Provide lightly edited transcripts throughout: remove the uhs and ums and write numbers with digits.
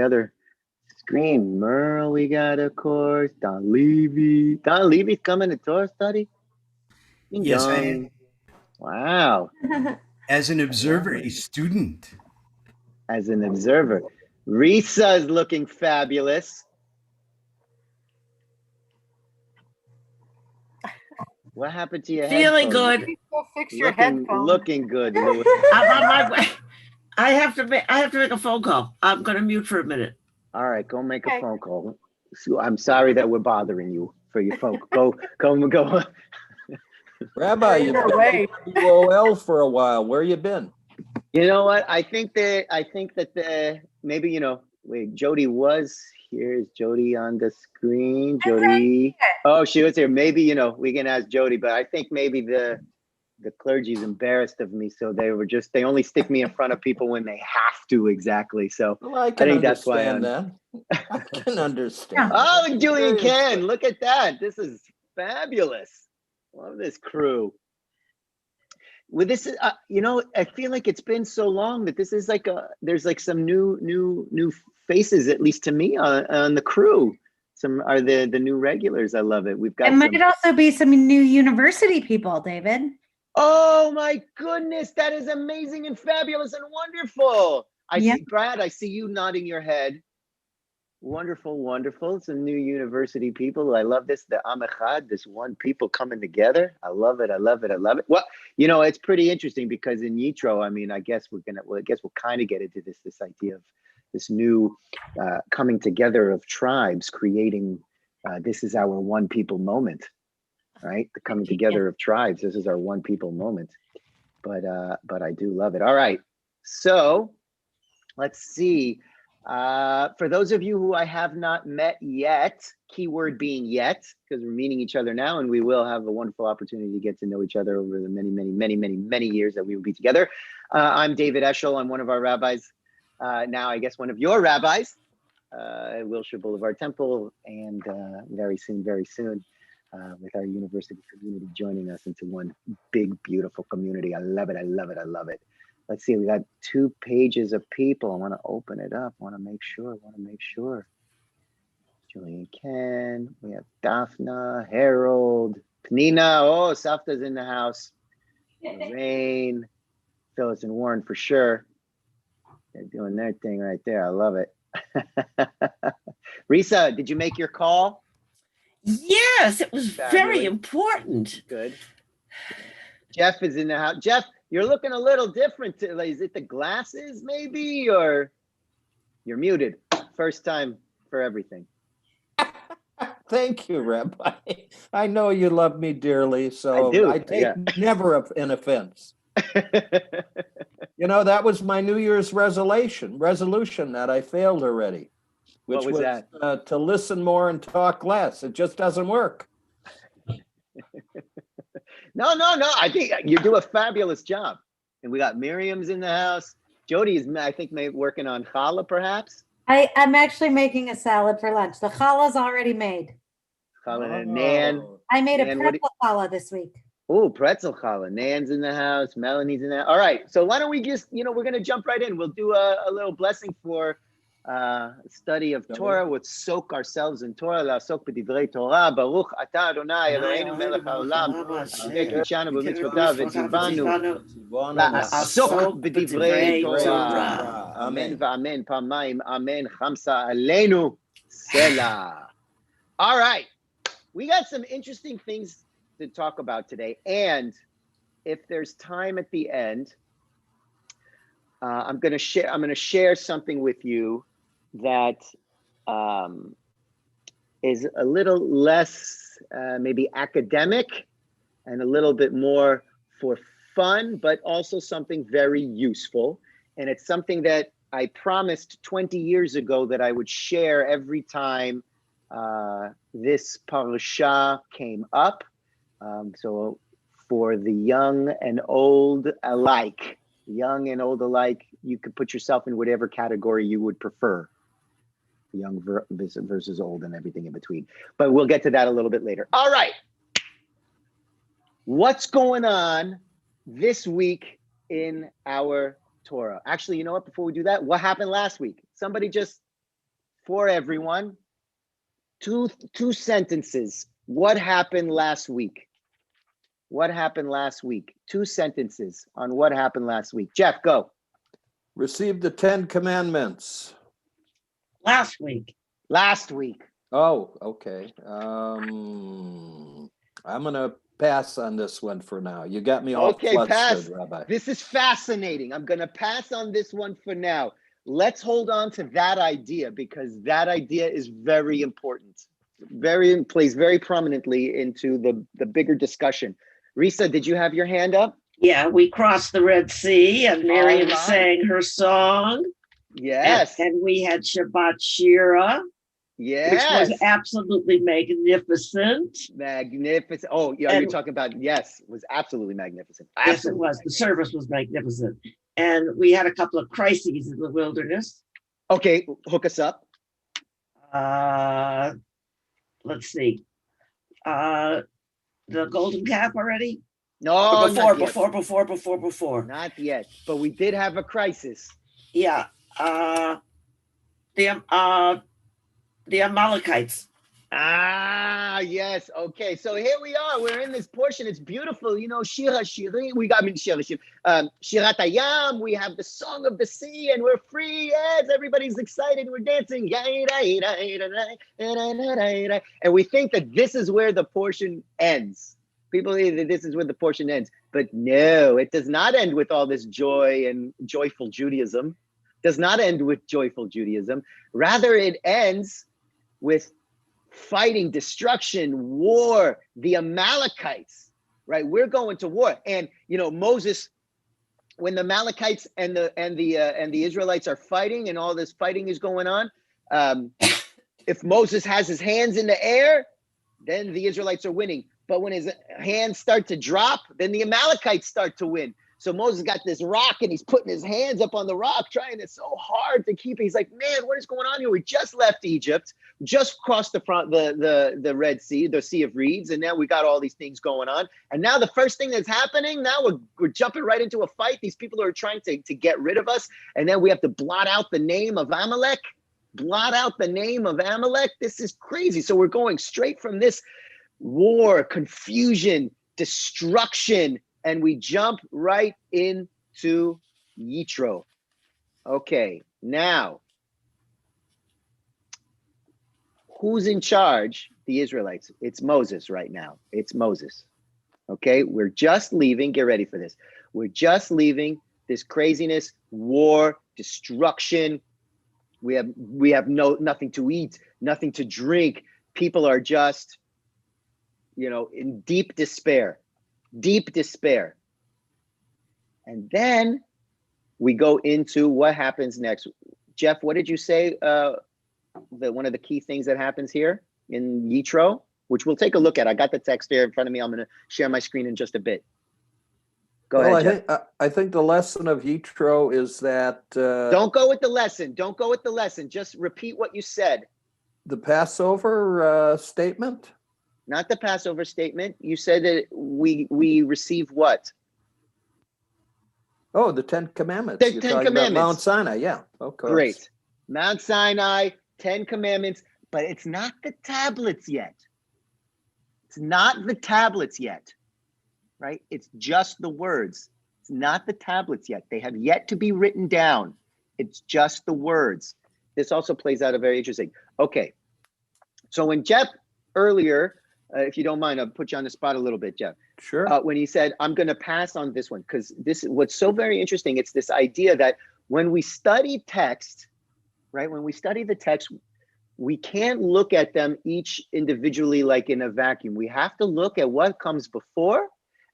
other screen. Merle, we got, of course. Don Levy. Don Levy's coming to Torah study? Ding Yes, dong. Wow. as an observer, a student. As an observer. Risa is looking fabulous. What happened to your Feeling headphones? good. Go fix your headphones. Looking good, Louis. I'm on my way. I have to make a phone call. I'm going to mute for a minute. All right, go make a phone call. So I'm sorry that we're bothering you for your phone. Go. Rabbi, you've been away WOL for a while. Where you been? You know what? I think that maybe, wait, Jody was here. Is Jody on the screen? Jody. Oh, she was here. Maybe, we can ask Jody, but I think maybe the clergy's embarrassed of me. So they only stick me in front of people when they have to, exactly. So well, I think that's why I can understand. Oh, Julian can. Look at that. This is fabulous. Love this crew. Well, this is, I feel like it's been so long that this is there's like some new faces, at least to me, on the crew. Some are the new regulars. I love it. We've got. It might also be some new university people, David. Oh my goodness, that is amazing and fabulous and wonderful. I see, Brad. I see you nodding your head. Wonderful, wonderful. Some new university people. I love this. The Am Echad, this one people coming together. I love it. I love it. I love it. Well, it's pretty interesting because in Yitro, I guess we'll kind of get into this idea of this new coming together of tribes, creating. This is our one people moment, right? The coming together of tribes. This is our one people moment. But I do love it. All right. So let's see. For those of you who I have not met yet, keyword being yet, because we're meeting each other now, and we will have a wonderful opportunity to get to know each other over the many years that we will be together. I'm David Eshel. I'm one of our rabbis. Now, I guess one of your rabbis at Wilshire Boulevard Temple, and very soon, with our university community joining us into one big, beautiful community. I love it. I love it. I love it. Let's see, we got 2 pages of people. I want to open it up. I want to make sure. Julian Ken, we have Daphna, Harold, Panina. Oh, Safta's in the house. Lorraine, Phyllis and Warren for sure. They're doing their thing right there. I love it. Risa, did you make your call? Yes, it was very important. Good. Jeff is in the house. Jeff, you're looking a little different. Is it the glasses maybe, or you're muted? First time for everything. Thank you, Rabbi. I know you love me dearly, so I take never an offense. That was my New Year's resolution that I failed already, which was that? To listen more and talk less. It just doesn't work. No. I think you do a fabulous job. And we got Miriam's in the house. Jody is, I think, working on challah, perhaps. I'm actually making a salad for lunch. The challah's already made. Challah and Nan. I made a pretzel challah this week. Oh, pretzel challah. Nan's in the house. Melanie's in the house. All right. So why don't we just, we're going to jump right in. We'll do a little blessing for study of Torah. We'll soak ourselves in Torah. La'asok b'divrei Torah. Baruch atah Adonai Eloheinu melech haolam. V'kidshanu b'mitzvotav v'tzivanu. La'asok b'divrei Torah. Amen v'amen. Pamayim. Amen. Chamsa aleinu. Selah. All right. We got some interesting things to talk about today. And if there's time at the end, I'm going to share something with you that is a little less maybe academic and a little bit more for fun, but also something very useful. And it's something that I promised 20 years ago that I would share every time this Parsha came up. So for the young and old alike, you could put yourself in whatever category you would prefer. Young versus old and everything in between. But we'll get to that a little bit later. All right. What's going on this week in our Torah? Actually, you know what? Before we do that, what happened last week? Somebody just for everyone. Two sentences. What happened last week? What happened last week? 2 sentences on what happened last week. Jeff, go. Received the 10 Commandments. Last week. Last week. Oh, okay. I'm gonna pass on this one for now. You got me all Okay, pass. flustered, Rabbi. This is fascinating. I'm going to pass on this one for now. Let's hold on to that idea because that idea is very important. Plays very prominently into the bigger discussion. Risa, did you have your hand up? Yeah, we crossed the Red Sea and Miriam All right. sang her song. Yes. And we had Shabbat Shira, Yes. which was absolutely magnificent. Magnificent. Oh, yeah, you're talking about, yes, it was absolutely magnificent. Yes, it was. The service was magnificent. And we had a couple of crises in the wilderness. Okay, hook us up. Let's see. The golden calf already? No, Before. Not yet, but we did have a crisis. Yeah. The Amalekites. Yes. Okay. So here we are. We're in this portion. It's beautiful. You know, Shira Shiri. We got Shirat Hayam. We have the song of the sea, and we're free. Yes, everybody's excited. We're dancing. And we think that this is where the portion ends. People think that this is where the portion ends, but no, it does not end with all this joy and joyful Judaism. It does not end with joyful Judaism. Rather, it ends with fighting, destruction, war, the Amalekites, right? We're going to war. And, you know, Moses, when the Amalekites and the Israelites are fighting and all this fighting is going on, if Moses has his hands in the air, then the Israelites are winning. But when his hands start to drop, then the Amalekites start to win. So Moses got this rock and he's putting his hands up on the rock, trying it so hard to keep it. He's like, man, what is going on here? We just left Egypt, just crossed the Red Sea, the Sea of Reeds, and now we got all these things going on. And now the first thing that's happening, now we're jumping right into a fight. These people are trying to get rid of us. And then we have to blot out the name of Amalek. Blot out the name of Amalek. This is crazy. So we're going straight from this war, confusion, destruction, and we jump right into Yitro. Okay, now, who's in charge? The Israelites. It's Moses right now. It's Moses. Okay, we're just leaving. Get ready for this. We're just leaving this craziness, war, destruction. We have nothing to eat, nothing to drink. People are just, you know, in deep despair. And then we go into what happens next. Jeff, what did you say? One of the key things that happens here in Yitro, which we'll take a look at. I got the text here in front of me. I'm going to share my screen in just a bit. Go ahead, Jeff. I think the lesson of Yitro is that... Don't go with the lesson. Don't go with the lesson. Just repeat what you said. The Passover statement? Not the Passover statement. You said that we receive what? Oh, the 10 Commandments. The 10 Commandments. Mount Sinai, yeah. Of course. Great. Mount Sinai, 10 Commandments, but it's not the tablets yet. It's not the tablets yet, right? It's just the words. It's not the tablets yet. They have yet to be written down. It's just the words. This also plays out a very interesting. Okay. So when Jeff earlier, if you don't mind, I'll put you on the spot a little bit, Jeff. Sure. When he said, I'm going to pass on this one, because this is what's so very interesting. It's this idea that when we study text, right? When we study the text, we can't look at them each individually like in a vacuum. We have to look at what comes before,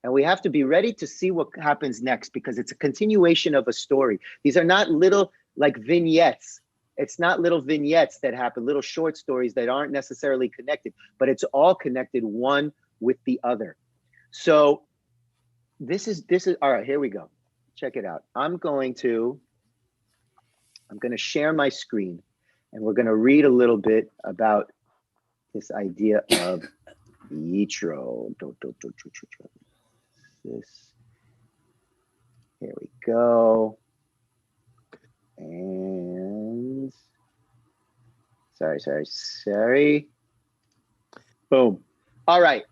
and we have to be ready to see what happens next, because it's a continuation of a story. These are not little like vignettes. It's not little vignettes that happen, little short stories that aren't necessarily connected, but it's all connected one with the other. So this is all right, here we go. Check it out. I'm going to share my screen, and we're going to read a little bit about this idea of Yitro. Here we go. And Sorry. Boom. All right.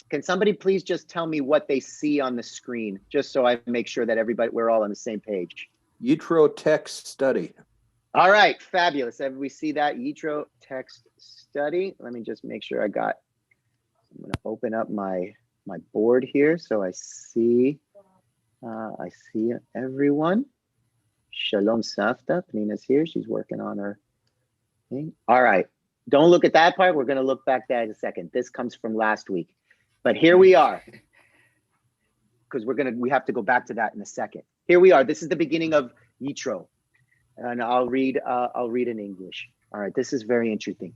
Can somebody please just tell me what they see on the screen, just so I make sure that we're all on the same page? Yitro text study. All right, fabulous. We see that Yitro text study. Let me just make sure I'm going to open up my board here so I see everyone. Shalom Safta. Pnina's here. She's working on her thing. All right. Don't look at that part. We're going to look back at that in a second. This comes from last week. But here we are, because we have to go back to that in a second. Here we are. This is the beginning of Yitro, and I'll read in English. All right, this is very interesting.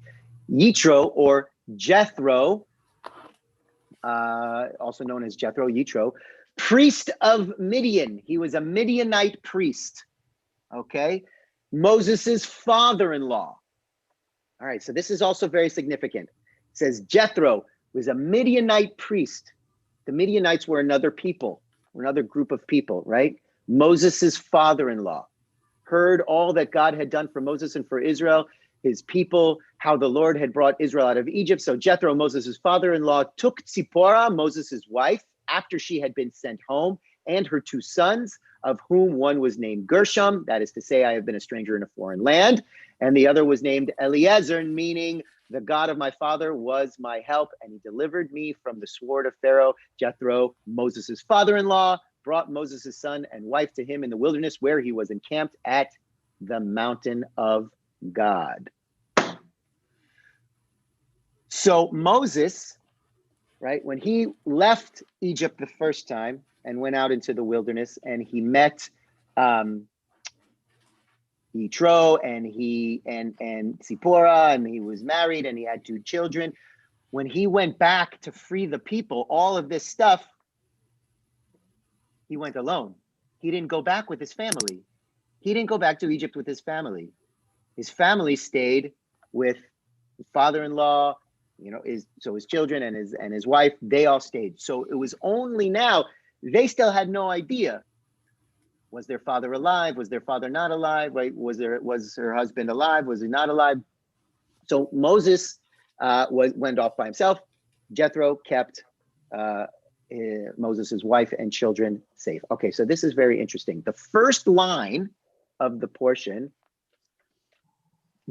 Yitro, or Jethro, also known as Jethro, Yitro, priest of Midian. He was a Midianite priest. Okay, Moses's father-in-law. All right, so this is also very significant. It says Jethro was a Midianite priest. The Midianites were another group of people, right? Moses's father-in-law heard all that God had done for Moses and for Israel, his people, how the Lord had brought Israel out of Egypt. So Jethro, Moses's father-in-law, took Tzipporah, Moses's wife, after she had been sent home, and her 2 sons, of whom one was named Gershom, that is to say, I have been a stranger in a foreign land, and the other was named Eliezer, meaning the God of my father was my help, and he delivered me from the sword of Pharaoh. Jethro, Moses's father-in-law, brought Moses' son and wife to him in the wilderness, where he was encamped at the mountain of God. So Moses, right, when he left Egypt the first time and went out into the wilderness, and he met Yitro and Tzipporah, and he was married and he had 2 children. When he went back to free the people, all of this stuff, he went alone. He didn't go back with his family. He didn't go back to Egypt with his family. His family stayed with his father-in-law, his children and his wife, they all stayed. So it was only now, they still had no idea. Was their father alive? Was their father not alive? Right? Was her husband alive? Was he not alive? So Moses went off by himself. Jethro kept Moses' wife and children safe. Okay, so this is very interesting. The first line of the portion,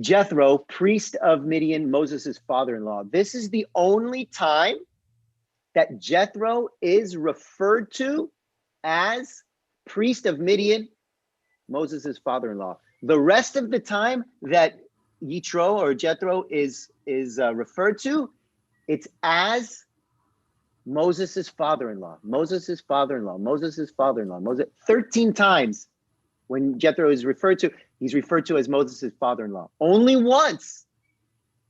Jethro, priest of Midian, Moses' father-in-law. This is the only time that Jethro is referred to as priest of Midian, Moses' father-in-law. The rest of the time that Yitro or Jethro is referred to, it's as Moses' father-in-law, Moses' father-in-law, Moses' father-in-law. 13 times when Jethro is referred to, he's referred to as Moses' father-in-law. Only once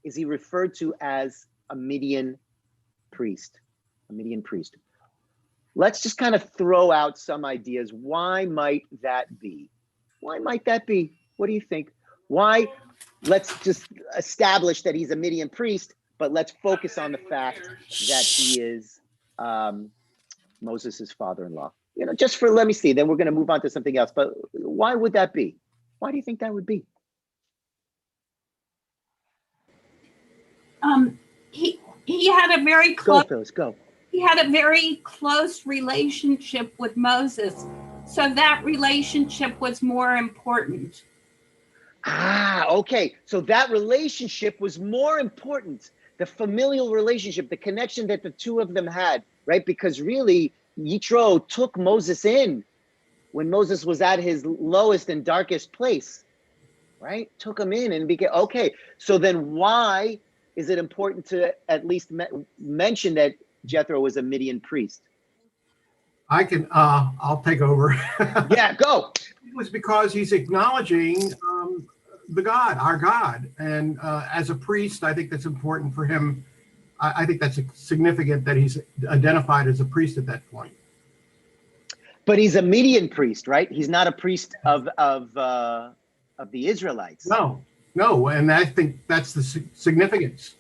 is he referred to as a Midian priest, Let's just kind of throw out some ideas. Why might that be? Why might that be? What do you think? Why? Let's just establish that he's a Midian priest, but let's focus on the fact that he is Moses' father-in-law. Just for, let me see, then we're going to move on to something else. But why would that be? Why do you think that would be? He had a very close. Go, Phyllis, go. He had a very close relationship with Moses, so that relationship was more important. Okay. So that relationship was more important. The familial relationship, the connection that the two of them had, right? Because really, Yitro took Moses in when Moses was at his lowest and darkest place, right? Took him in and became, okay. So then why is it important to at least mention that Jethro was a Midian priest? I'll take over. Yeah, go. It was because he's acknowledging our God. And as a priest, I think that's important for him. I think that's significant that he's identified as a priest at that point. But he's a Midian priest, right? He's not a priest of the Israelites. No, and I think that's the significance.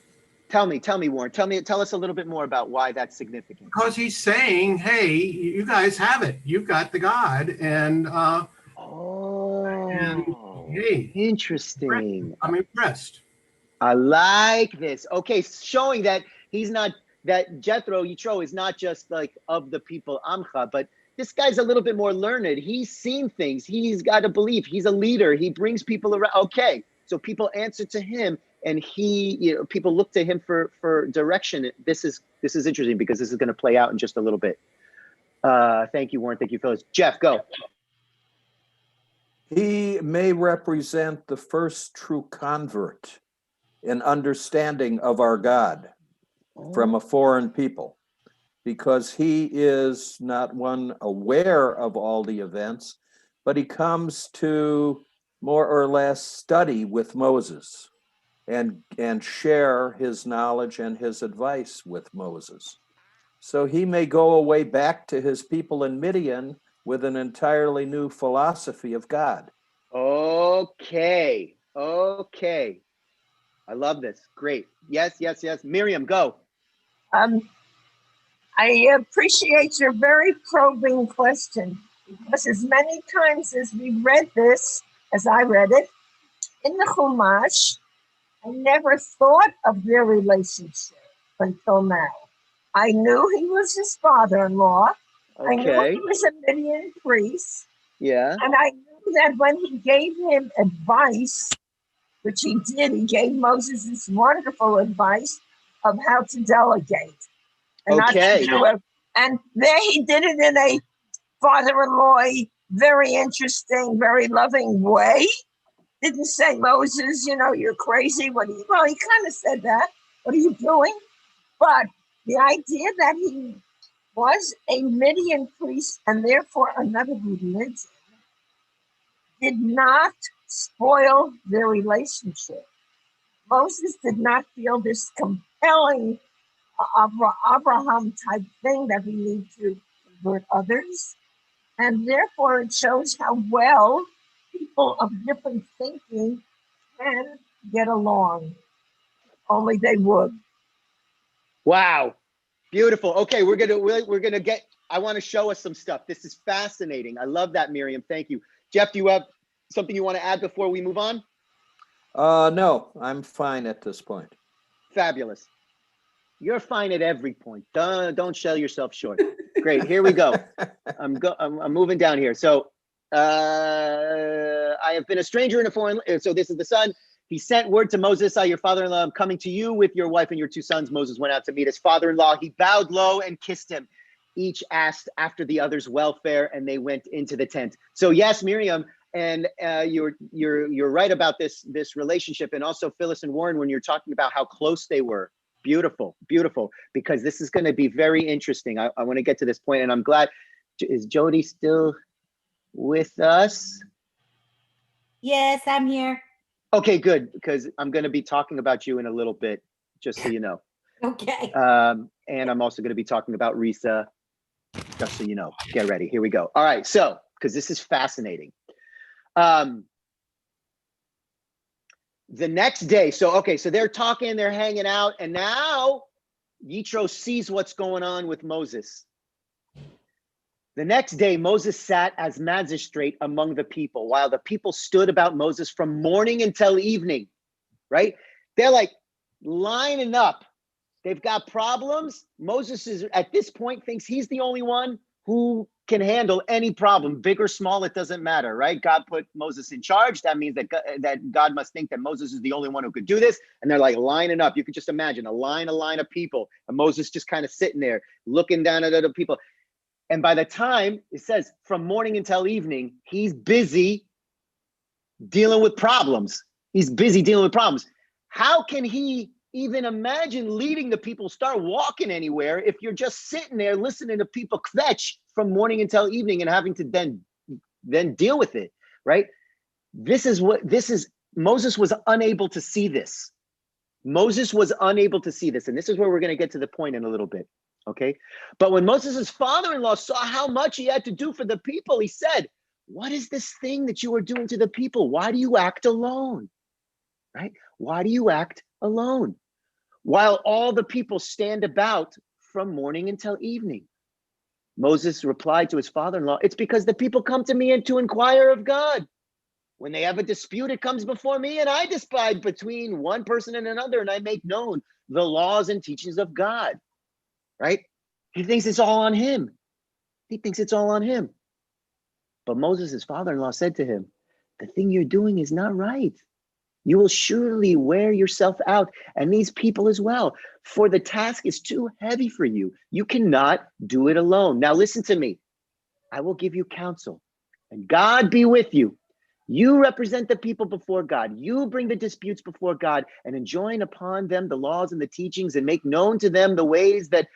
Tell me, Warren. Tell us a little bit more about why that's significant. Because he's saying, hey, you guys have it. You've got the God, and Oh, Hey, interesting. I'm impressed. I like this. Okay, showing that he's not, that Jethro, Yitro, is not just like of the people Amcha, but this guy's a little bit more learned. He's seen things. He's got a belief. He's a leader. He brings people around. Okay, so people answer to him, and people look to him for direction. This is interesting because this is going to play out in just a little bit. Thank you, Warren. Thank you, Phyllis. Jeff, go. He may represent the first true convert in understanding of our God from a foreign people, because he is not one aware of all the events, but he comes to more or less study with Moses and share his knowledge and his advice with Moses. So he may go away back to his people in Midian with an entirely new philosophy of God. Okay. Okay. I love this. Great. Yes, yes, yes. Miriam, go. I appreciate your very probing question, because as many times as we read this, as I read it, in the Chumash, I never thought of their relationship until now. I knew he was his father-in-law. Okay. I knew he was a Midian priest. Yeah. And I knew that when he gave him advice, which he did, he gave Moses this wonderful advice of how to delegate. And Okay. And there he did it in a father-in-law, very interesting, very loving way. Didn't say, Moses, you're crazy. Well, he kind of said that. What are you doing? But the idea that he was a Midian priest and therefore another religion did not spoil their relationship. Moses did not feel this compelling Abraham type thing that we need to convert others. And therefore it shows how well people of different thinking can get along. Only they would. Wow. Beautiful. Okay, we're gonna get, I want to show us some stuff. This is fascinating. I love that, Miriam. Thank you. Jeff, do you have something you want to add before we move on? No, I'm fine at this point. Fabulous. You're fine at every point. Don't sell yourself short. Great. Here we go. I'm moving down here. So I have been a stranger in a foreign. So this is the son. He sent word to Moses, your father-in-law, I'm coming to you with your wife and your two sons. Moses went out to meet his father-in-law. He bowed low and kissed him. Each asked after the other's welfare, and they went into the tent. So yes, Miriam, and you're right about this relationship, and also Phyllis and Warren, when you're talking about how close they were. Beautiful, beautiful, because this is going to be very interesting. I want to get to this point, and I'm glad. Is Jody still with us? Yes, I'm here. Okay, good, because I'm going to be talking about you in a little bit, just so you know. Okay. And I'm also going to be talking about Risa, just so you know. Get ready. Here we go. All right, so, because this is fascinating. The next day, so they're talking, they're hanging out, and now Yitro sees what's going on with Moses. The next day, Moses sat as magistrate among the people, while the people stood about Moses from morning until evening, right? They're like lining up. They've got problems. Moses is, at this point, thinks he's the only one who can handle any problem, big or small, it doesn't matter, right? God put Moses in charge. That means that God must think that Moses is the only one who could do this. And they're like lining up. You could just imagine a line of people, and Moses just kind of sitting there looking down at other people. And by the time, it says, from morning until evening, he's busy dealing with problems. He's busy dealing with problems. How can he even imagine leading the people, start walking anywhere, if you're just sitting there listening to people kvetch from morning until evening and having to then deal with it, right? Moses was unable to see this. Moses was unable to see this. And this is where we're going to get to the point in a little bit. Okay. But when Moses' father-in-law saw how much he had to do for the people, he said, what is this thing that you are doing to the people? Why do you act alone? Right? Why do you act alone? While all the people stand about from morning until evening. Moses replied to his father-in-law, it's because the people come to me and to inquire of God. When they have a dispute, it comes before me, and I decide between one person and another, and I make known the laws and teachings of God, right? He thinks it's all on him. He thinks it's all on him. But Moses, his father-in-law, said to him, the thing you're doing is not right. You will surely wear yourself out, and these people as well, for the task is too heavy for you. You cannot do it alone. Now listen to me. I will give you counsel, and God be with you. You represent the people before God. You bring the disputes before God and enjoin upon them the laws and the teachings and make known to them the ways that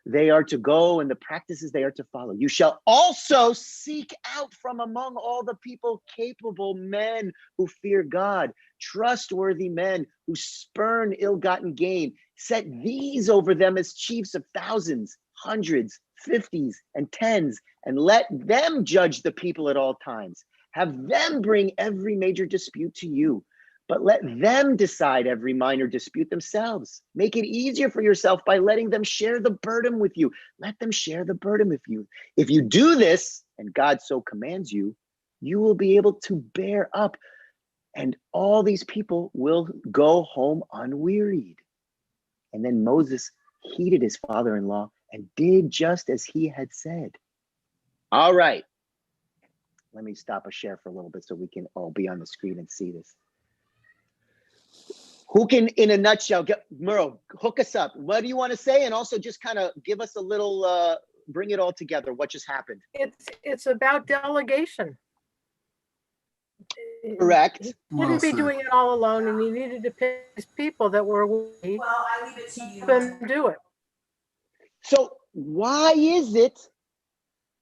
they are to go and the practices they are to follow. You shall also seek out from among all the people capable men who fear God, trustworthy men who spurn ill-gotten gain. Set these over them as chiefs of thousands, hundreds, fifties, and tens, and let them judge the people at all times. Have them bring every major dispute to you, but let them decide every minor dispute themselves. Make it easier for yourself by letting them share the burden with you. Let them share the burden with you. If you do this, and God so commands you, you will be able to bear up, and all these people will go home unwearied. And then Moses heeded his father-in-law and did just as he had said. All right. Let me stop a share for a little bit so we can all be on the screen and see this. Who can, in a nutshell, Murrow, hook us up. What do you want to say? And also just kind of give us a little, bring it all together. What just happened? It's about delegation. Correct. He couldn't be doing it all alone, and he needed to pick his people that were willing to do it. So why is it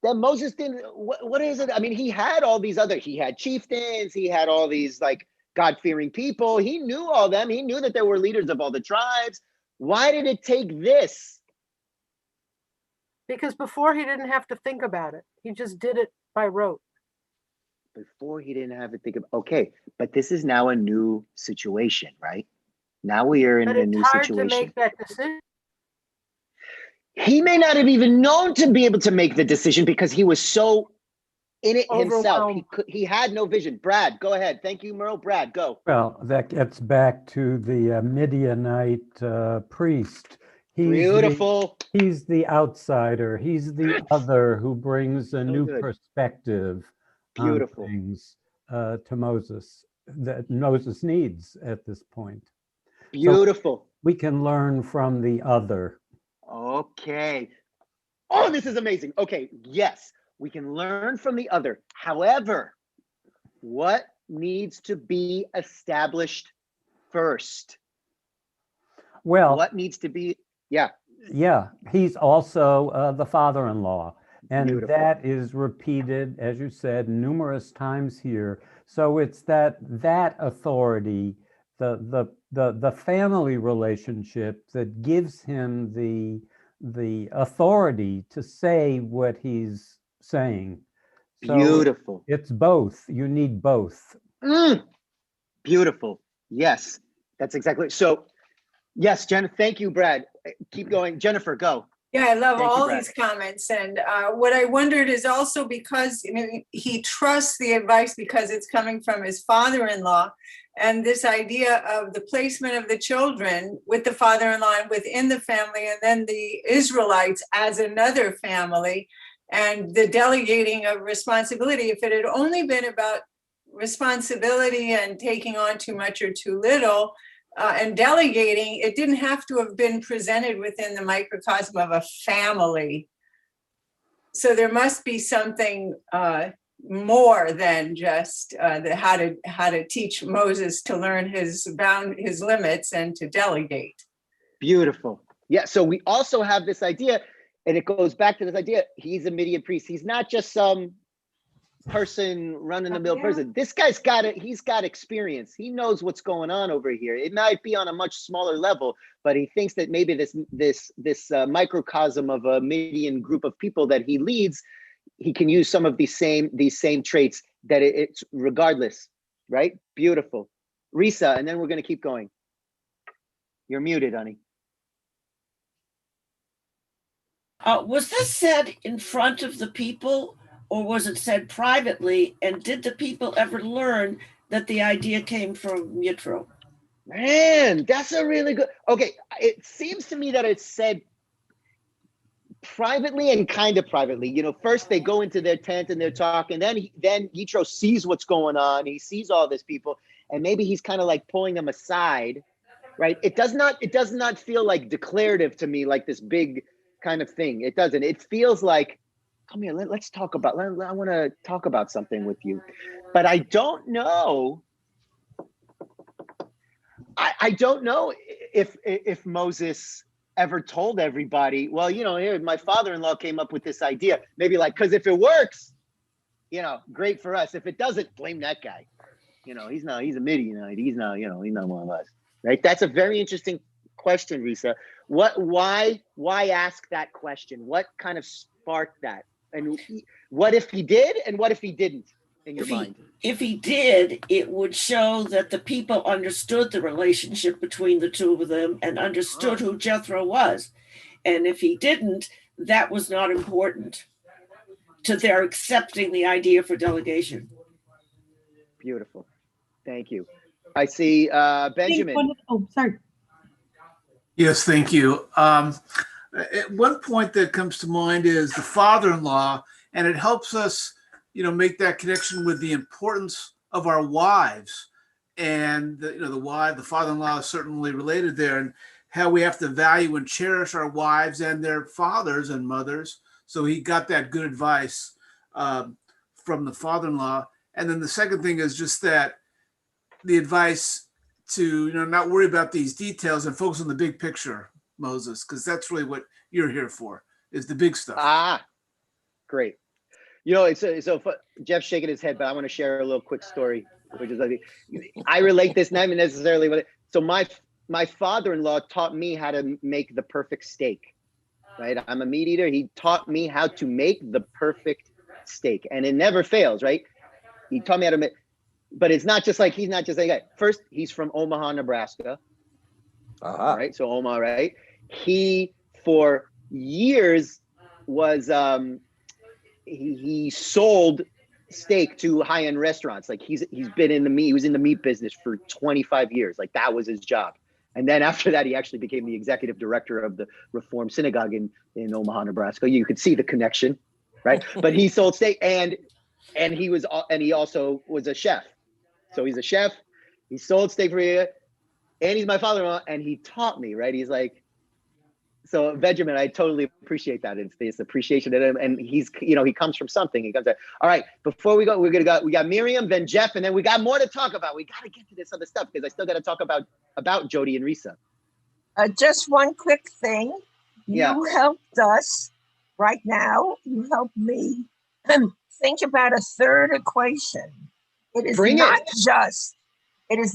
that Moses didn't, what is it? I mean, he had all these other, he had chieftains, he had all these like God-fearing people. He knew all them. He knew that there were leaders of all the tribes. Why did it take this? Because before he didn't have to think about it. He just did it by rote. Before he didn't have to think of, okay, but this is now a new situation, right? Now we are in a new situation. But it's hard to make that decision. He may not have even known to be able to make the decision because he was so in it himself. He had no vision. Brad, go ahead. Thank you, Merle. Brad, go. Well, that gets back to the Midianite priest. Beautiful. He's the outsider. He's the other who brings a new perspective on things to Moses that Moses needs at this point. Beautiful. So we can learn from the other. Okay. Oh, this is amazing. Okay, yes, we can learn from the other. However, what needs to be established first? Well, what needs to be, yeah. Yeah, he's also the father-in-law. And Beautiful. That is repeated, as you said, numerous times here. So it's that authority, the family relationship that gives him the authority to say what he's saying. So Beautiful. It's both. You need both. Beautiful. Yes, that's exactly. So, yes, Jen. Thank you, Brad. Keep going, Jennifer. Go. Yeah, I love all Brad. these comments. And what I wondered is also because he trusts the advice because it's coming from his father-in-law, and this idea of the placement of the children with the father-in-law and within the family, and then the Israelites as another family, and the delegating of responsibility. If it had only been about responsibility and taking on too much or too little, and delegating, it didn't have to have been presented within the microcosm of a family. So there must be something more than just how to teach Moses to learn his limits and to delegate. Beautiful. Yeah. So we also have this idea, and it goes back to this idea. He's a Midian priest. He's not just some person running the mill person. This guy's he's got experience. He knows what's going on over here. It might be on a much smaller level, but he thinks that maybe this microcosm of a Midian group of people that he leads, he can use some of these same traits that it's regardless, right? Beautiful. Risa, and then we're going to keep going. You're muted, honey. Was this said in front of the people, or was it said privately? And did the people ever learn that the idea came from Yitro? Man, that's a really good. Okay, it seems to me that it's said privately and kind of privately. You know, first they go into their tent and they're talking. Then Yitro sees what's going on. He sees all these people, and maybe he's kind of like pulling them aside, right? It does not feel like declarative to me, like this big kind of thing. It doesn't. It feels like, come here, let's talk about. I want to talk about something with you, but I don't know. I don't know if Moses ever told everybody, well, you know, here, my father-in-law came up with this idea. Maybe like, because if it works, you know, great for us. If it doesn't, blame that guy. You know, he's a Midianite. He's not one of us. Right? That's a very interesting question, Risa. Why ask that question? What kind of sparked that? And what if he did, and what if he didn't, in your mind? If he did, it would show that the people understood the relationship between the two of them and understood who Jethro was. And if he didn't, that was not important to their accepting the idea for delegation. Beautiful. Thank you. I see Benjamin. Oh, sorry. Yes, thank you. One point that comes to mind is the father-in-law, and it helps us, you know, make that connection with the importance of our wives, and the father-in-law is certainly related there, and how we have to value and cherish our wives and their fathers and mothers. So he got that good advice from the father-in-law. And then the second thing is just that the advice to, you know, not worry about these details and focus on the big picture, Moses, because that's really what you're here for, is the big stuff. Ah, great. You know, so Jeff's shaking his head, but I want to share a little quick story, which is like, I relate this not necessarily with it. So my father-in-law taught me how to make the perfect steak, right? I'm a meat eater. He taught me how to make the perfect steak, and it never fails, right? He taught me how to make, but it's not just like, he's not just like that. First, he's from Omaha, Nebraska. Right? So Omaha, right? He, for years, was, he sold steak to high-end restaurants. Like he was in the meat business for 25 years. Like that was his job. And then after that, he actually became the executive director of the Reform Synagogue in Omaha, Nebraska. You could see the connection, right? But he sold steak, and he also was a chef. So he's a chef. He sold steak for a year, and he's my father-in-law, and he taught me, right? He's like, so Benjamin, I totally appreciate that. It's this appreciation of him, and he's, you know, he comes from something. He comes out. All right, before we go, we got Miriam, then Jeff, and then we got more to talk about. We got to get to this other stuff because I still got to talk about Jody and Risa. Just one quick thing. Yeah. You helped us right now. You helped me think about a third equation. It is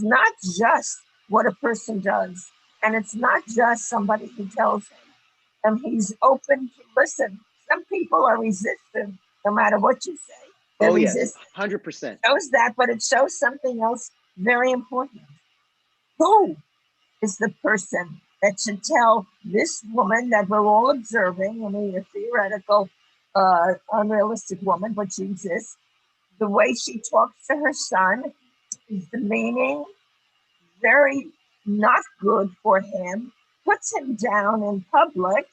not just what a person does. And it's not just somebody who tells him. And he's open to listen. Some people are resistant no matter what you say. They're resistant. 100%. Shows that, but it shows something else very important. Who is the person that should tell this woman that we're all observing, I mean, a theoretical, unrealistic woman, but she exists, the way she talks to her son is demeaning, very not good for him, puts him down in public,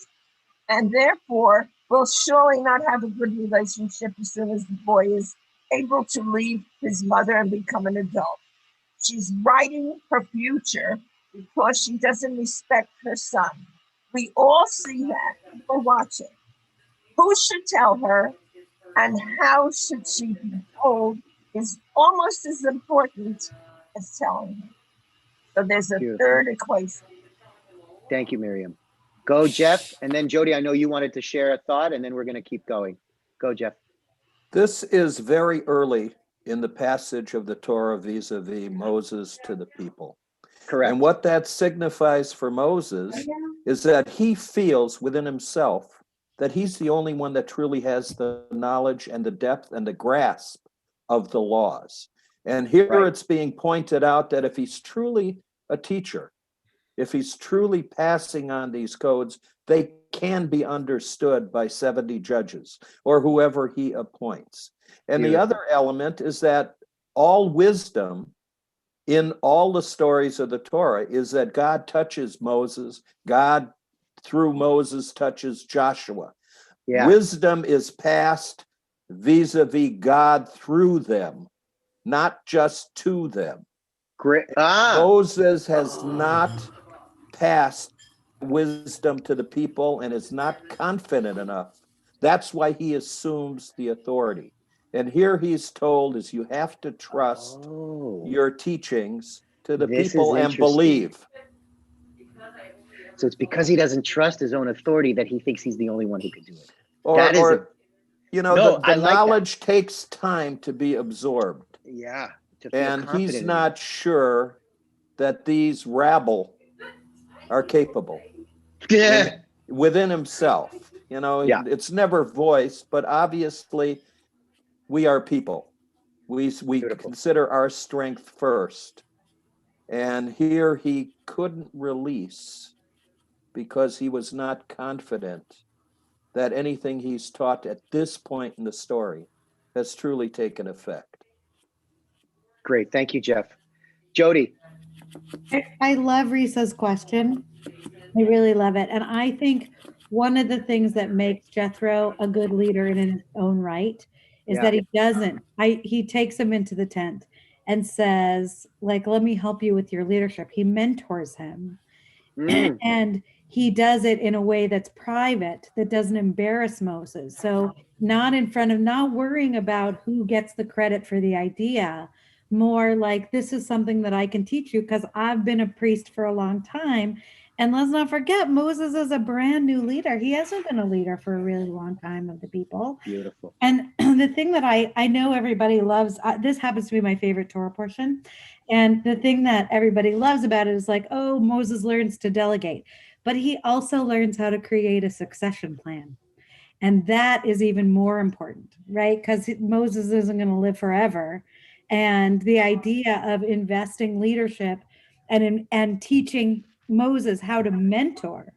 and therefore will surely not have a good relationship as soon as the boy is able to leave his mother and become an adult. She's writing her future because she doesn't respect her son. We all see that. We're watching. Who should tell her and how should she be told is almost as important as telling her. So there's a third equation. Thank you, Miriam. Go, Jeff. And then Jody, I know you wanted to share a thought, and then we're going to keep going. Go, Jeff. This is very early in the passage of the Torah vis-a-vis Moses to the people. Correct. And what that signifies for Moses is that he feels within himself that he's the only one that truly has the knowledge and the depth and the grasp of the laws. And here it's being pointed out that if he's truly a teacher, if he's truly passing on these codes, they can be understood by 70 judges or whoever he appoints. And the other element is that all wisdom in all the stories of the Torah is that God touches Moses, God through Moses touches Joshua. Yeah. Wisdom is passed vis-a-vis God through them, not just to them. Great. Moses has not passed wisdom to the people and is not confident enough. That's why he assumes the authority. And here he's told is you have to trust your teachings to the This is people and interesting. believe. So it's because he doesn't trust his own authority that he thinks he's the only one who can do it. Or you know, No, the I like knowledge takes time to be absorbed. Yeah. To feel And confident he's in not sure that these rabble are capable within himself. You know, it's never voiced, but obviously we are people. We consider our strength first. And here he couldn't release because he was not confident that anything he's taught at this point in the story has truly taken effect. Great. Thank you, Jeff. Jody. I love Risa's question. I really love it. And I think one of the things that makes Jethro a good leader in his own right is that he takes him into the tent and says, like, let me help you with your leadership. He mentors him. And he does it in a way that's private, that doesn't embarrass Moses. So not worrying about who gets the credit for the idea, more like, this is something that I can teach you because I've been a priest for a long time. And let's not forget, Moses is a brand new leader. He hasn't been a leader for a really long time of the people. Beautiful. And the thing that I know everybody loves, this happens to be my favorite Torah portion. And the thing that everybody loves about it is like, oh, Moses learns to delegate, but he also learns how to create a succession plan. And that is even more important, right? Because Moses isn't going to live forever. And the idea of investing leadership and teaching Moses how to mentor,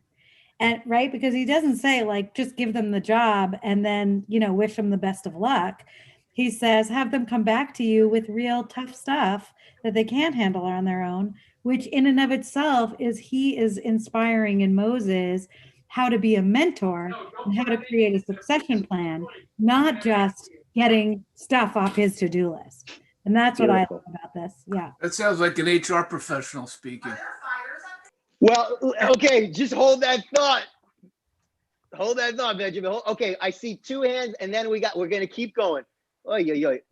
and right, because he doesn't say like just give them the job and then wish them the best of luck. He says have them come back to you with real tough stuff that they can't handle on their own, which in and of itself he is inspiring in Moses how to be a mentor and how to create a succession plan, not just getting stuff off his to-do list. And that's what I love about this. Yeah. That sounds like an HR professional speaking. Well, okay, just hold that thought. Hold that thought, Benjamin. Okay, I see two hands, and then we're going to keep going.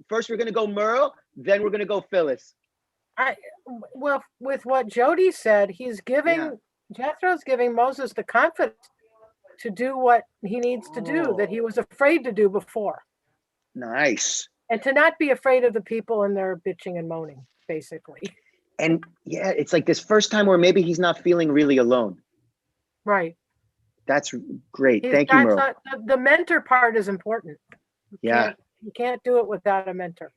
First, we're going to go Merle, then we're going to go Phyllis. Well, with what Jody said, Jethro's giving Moses the confidence to do what he needs to do that he was afraid to do before. Nice. And to not be afraid of the people and their bitching and moaning, basically. And yeah, it's like this first time where maybe he's not feeling really alone. Right. That's great. Thank you, Merle. The mentor part is important. You can't do it without a mentor.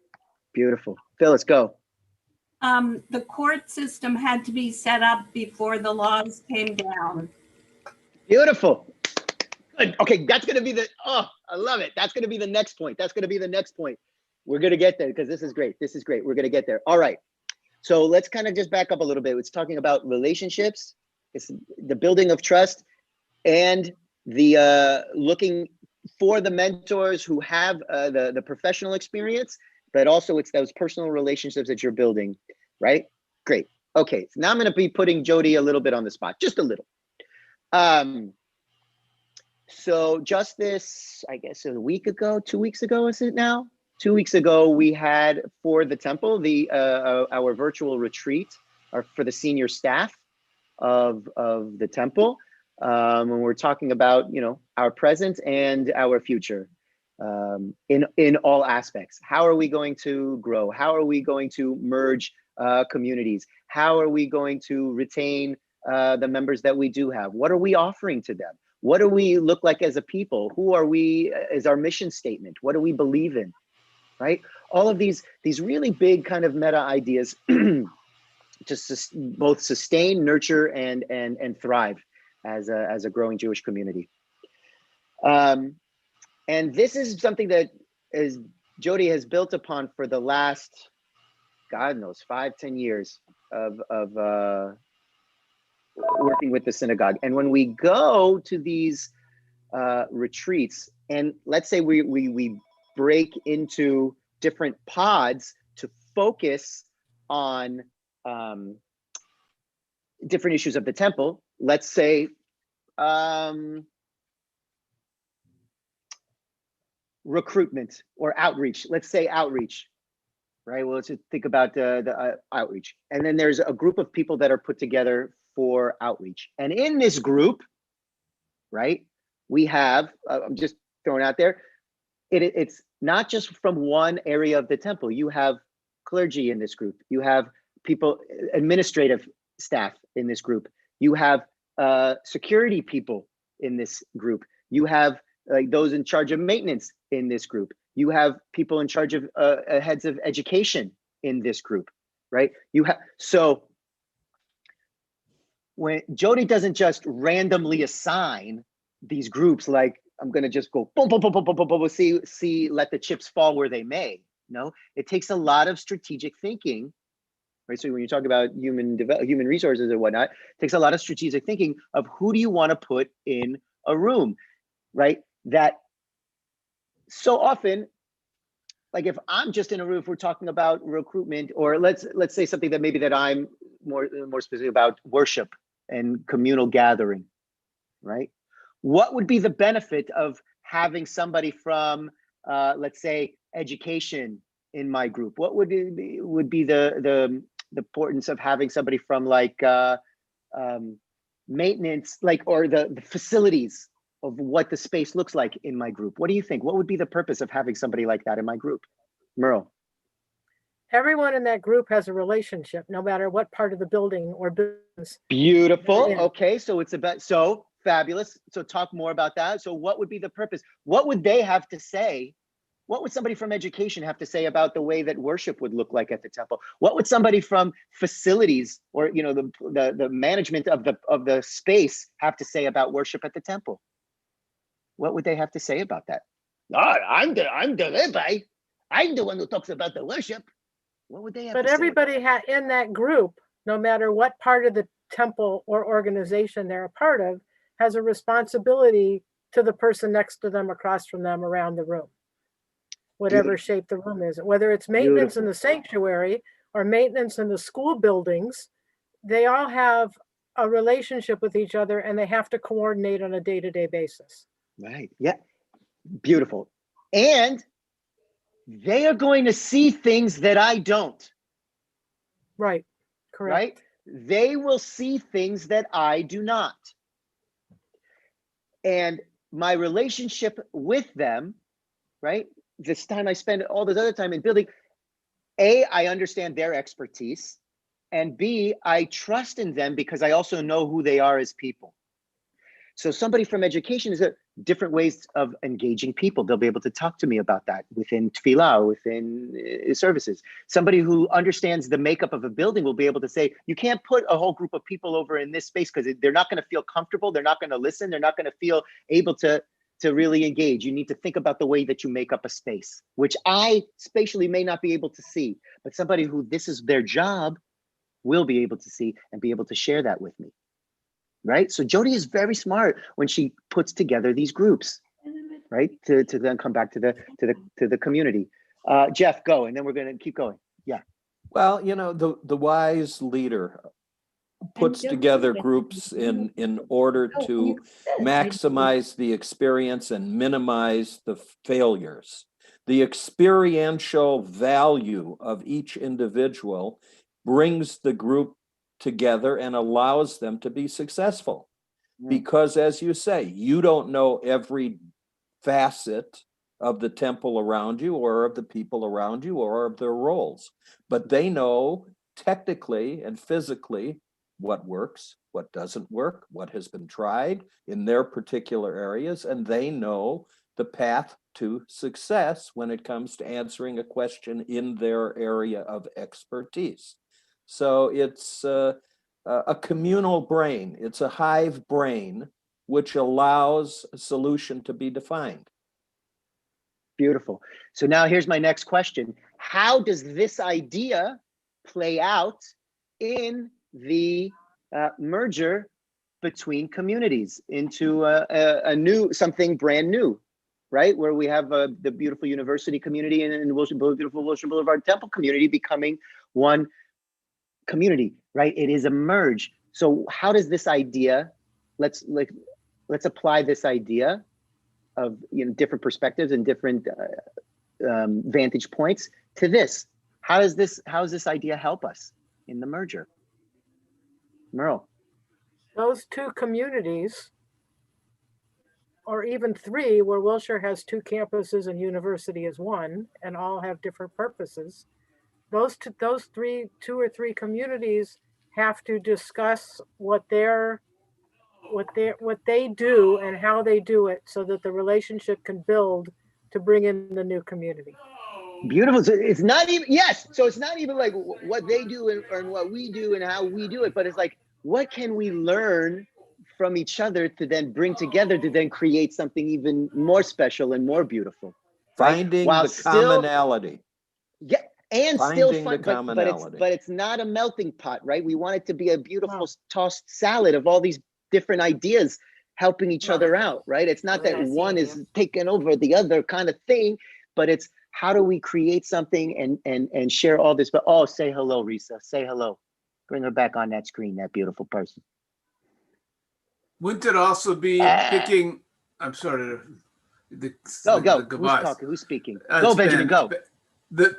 Beautiful. Phyllis, go. The court system had to be set up before the laws came down. Beautiful. Good. Okay, that's going to be I love it. That's going to be the next point. We're going to get there because this is great. We're going to get there. All right. So let's kind of just back up a little bit. It's talking about relationships. It's the building of trust and the looking for the mentors who have the professional experience, but also it's those personal relationships that you're building, right? Great. Okay, so now I'm going to be putting Jody a little bit on the spot, just a little. So just this, I guess a week ago, 2 weeks ago, is it now? 2 weeks ago, we had for the temple, our virtual retreat for the senior staff of the temple. When we're talking about, our present and our future in all aspects. How are we going to grow? How are we going to merge communities? How are we going to retain the members that we do have? What are we offering to them? What do we look like as a people? Who are we is our mission statement? What do we believe in? Right? All of these really big kind of meta ideas both sustain, nurture, and thrive as a growing Jewish community. And this is something that Jody has built upon for the last, God knows, 5-10 years of working with the synagogue. And when we go to these retreats, and let's say we break into different pods to focus on different issues of the temple, let's say recruitment or outreach. Let's say outreach, right? Well, let's think about the outreach. And then there's a group of people that are put together for outreach. And in this group, right, we have, I'm just throwing out there, it's not just from one area of the temple. You have clergy in this group. You have people, administrative staff in this group. You have security people in this group. You have like those in charge of maintenance in this group. You have people in charge of heads of education in this group, right? You have, so when Jody doesn't just randomly assign these groups, like I'm gonna just go boom, boom, boom, boom, boom, boom, boom, see, let the chips fall where they may. No, it takes a lot of strategic thinking, right? So when you talk about human resources and whatnot, it takes a lot of strategic thinking of who do you want to put in a room, right? That so often, like if I'm just in a room, if we're talking about recruitment, or let's say something that maybe that I'm more specific about, worship and communal gathering, right? What would be the benefit of having somebody from, let's say, education in my group? What would be the importance of having somebody from like maintenance, like, or the facilities of what the space looks like in my group? What do you think? What would be the purpose of having somebody like that in my group? Merle. Everyone in that group has a relationship, no matter what part of the building or business. Beautiful. Okay, so it's about, so fabulous. So talk more about that. So what would be the purpose? What would they have to say? What would somebody from education have to say about the way that worship would look like at the temple? What would somebody from facilities, or the management of the space, have to say about worship at the temple? What would they have to say about that? Oh, I'm the rabbi. I'm the one who talks about the worship. What would they have to say? But everybody in that group, no matter what part of the temple or organization they're a part of, has a responsibility to the person next to them, across from them, around the room, whatever shape the room is. Whether it's maintenance in the sanctuary or maintenance in the school buildings, they all have a relationship with each other, and they have to coordinate on a day-to-day basis. Right. Yeah. Beautiful. And they are going to see things that I don't. Right. Correct. Right? They will see things that I do not. And my relationship with them, right? This time I spend all this other time in building, A, I understand their expertise, and B, I trust in them because I also know who they are as people. So somebody from education is different ways of engaging people. They'll be able to talk to me about that within tefillah, within services. Somebody who understands the makeup of a building will be able to say, you can't put a whole group of people over in this space because they're not going to feel comfortable. They're not going to listen. They're not going to feel able to really engage. You need to think about the way that you make up a space, which I spatially may not be able to see, but somebody who this is their job will be able to see and be able to share that with me. Right? So Jody is very smart when she puts together these groups, right? To then come back to the community. Jeff, go, and then we're going to keep going. Yeah. Well, the wise leader puts together groups in order to maximize the experience and minimize the failures. The experiential value of each individual brings the group together and allows them to be successful. Because as you say, you don't know every facet of the temple around you, or of the people around you, or of their roles, but they know technically and physically what works, what doesn't work, what has been tried in their particular areas, and they know the path to success when it comes to answering a question in their area of expertise. So it's a communal brain. It's a hive brain, which allows a solution to be defined. Beautiful. So now here's my next question. How does this idea play out in the merger between communities into a new, something brand new, right? Where we have the beautiful university community and the beautiful Wilshire Boulevard Temple community becoming one community, right? It is a merge. So how does this idea, let's apply this idea of, you know, different perspectives and different vantage points to this. How does this idea help us in the merger? Merle. Those two communities, or even three, where Wilshire has two campuses and university is one, and all have different purposes. Those two or three communities have to discuss what they do and how they do it, so that the relationship can build to bring in the new community. Beautiful. So it's not even, yes. So it's not even like what they do and what we do and how we do it, but it's like, what can we learn from each other to then bring together to then create something even more special and more beautiful. Finding right? the commonality. Yeah. And Finding still fun, the commonality. but it's not a melting pot, right? We want it to be a beautiful tossed salad of all these different ideas helping each other out, right? It's not that one is taking over the other kind of thing, but it's how do we create something and share all this? But oh, say hello, Risa. Say hello. Bring her back on that screen, that beautiful person. Wouldn't it also be picking? I'm sorry. Go. Who's talking? Who's speaking? Go, Benjamin. Go.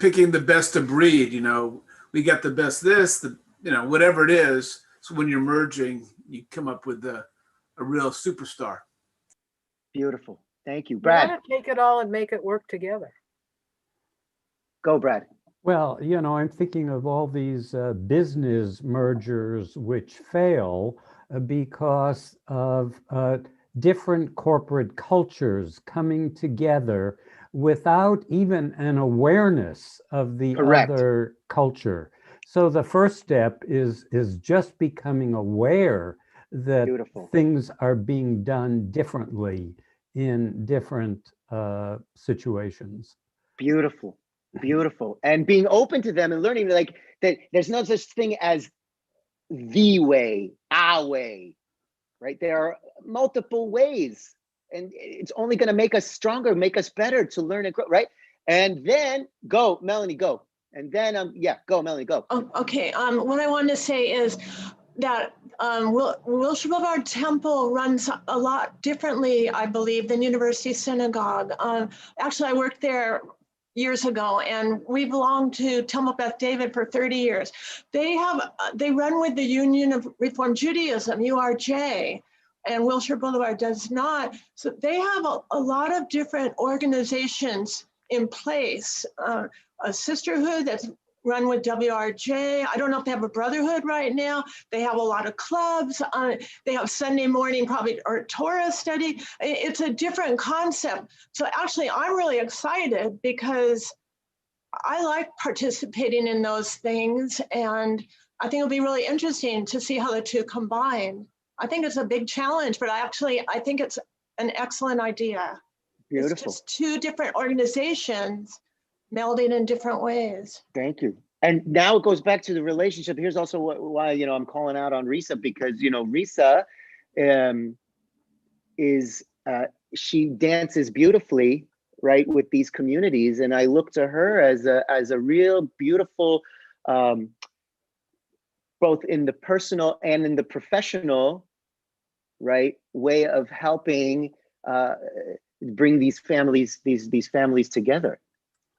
Picking the best of breed. You know, we got the best this, whatever it is. So when you're merging, you come up with a real superstar. Beautiful. Thank you, Brad. You want to take it all and make it work together. Go, Brad. Well, I'm thinking of all these business mergers which fail because of different corporate cultures coming together without even an awareness of the other culture. So the first step is just becoming aware that things are being done differently in different situations. Beautiful. Beautiful. And being open to them and learning like that there's no such thing as the way, our way, right? There are multiple ways and it's only going to make us stronger, make us better to learn and grow, right? And then go, Melanie, go. And then, go, Melanie, go. Oh, okay. What I wanted to say is that Wilshire Boulevard Temple runs a lot differently, I believe, than University Synagogue. Actually, I worked there years ago, and we belonged to Temple Beth David for 30 years. They run with the Union of Reform Judaism, URJ, and Wilshire Boulevard does not. So they have a lot of different organizations in place. A sisterhood that's run with WRJ. I don't know if they have a brotherhood right now. They have a lot of clubs. They have Sunday morning probably or Torah study. It's a different concept. So actually, I'm really excited because I like participating in those things. And I think it'll be really interesting to see how the two combine. I think it's a big challenge, but I think it's an excellent idea. Beautiful. It's just two different organizations melding in different ways. Thank you. And now it goes back to the relationship. Here's also why I'm calling out on Risa, because Risa she dances beautifully, right, with these communities, and I look to her as a real beautiful, both in the personal and in the professional, right, way of helping bring these families together.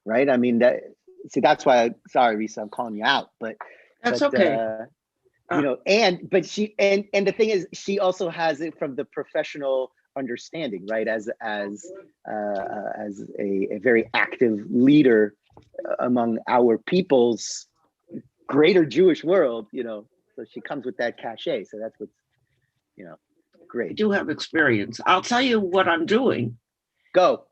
Right. I mean, that's why sorry, Risa, I'm calling you out, but that's okay. And the thing is, she also has it from the professional understanding, right? As a very active leader among our people's greater Jewish world, so she comes with that cachet. So that's what's, great. I do have experience. I'll tell you what I'm doing. Go.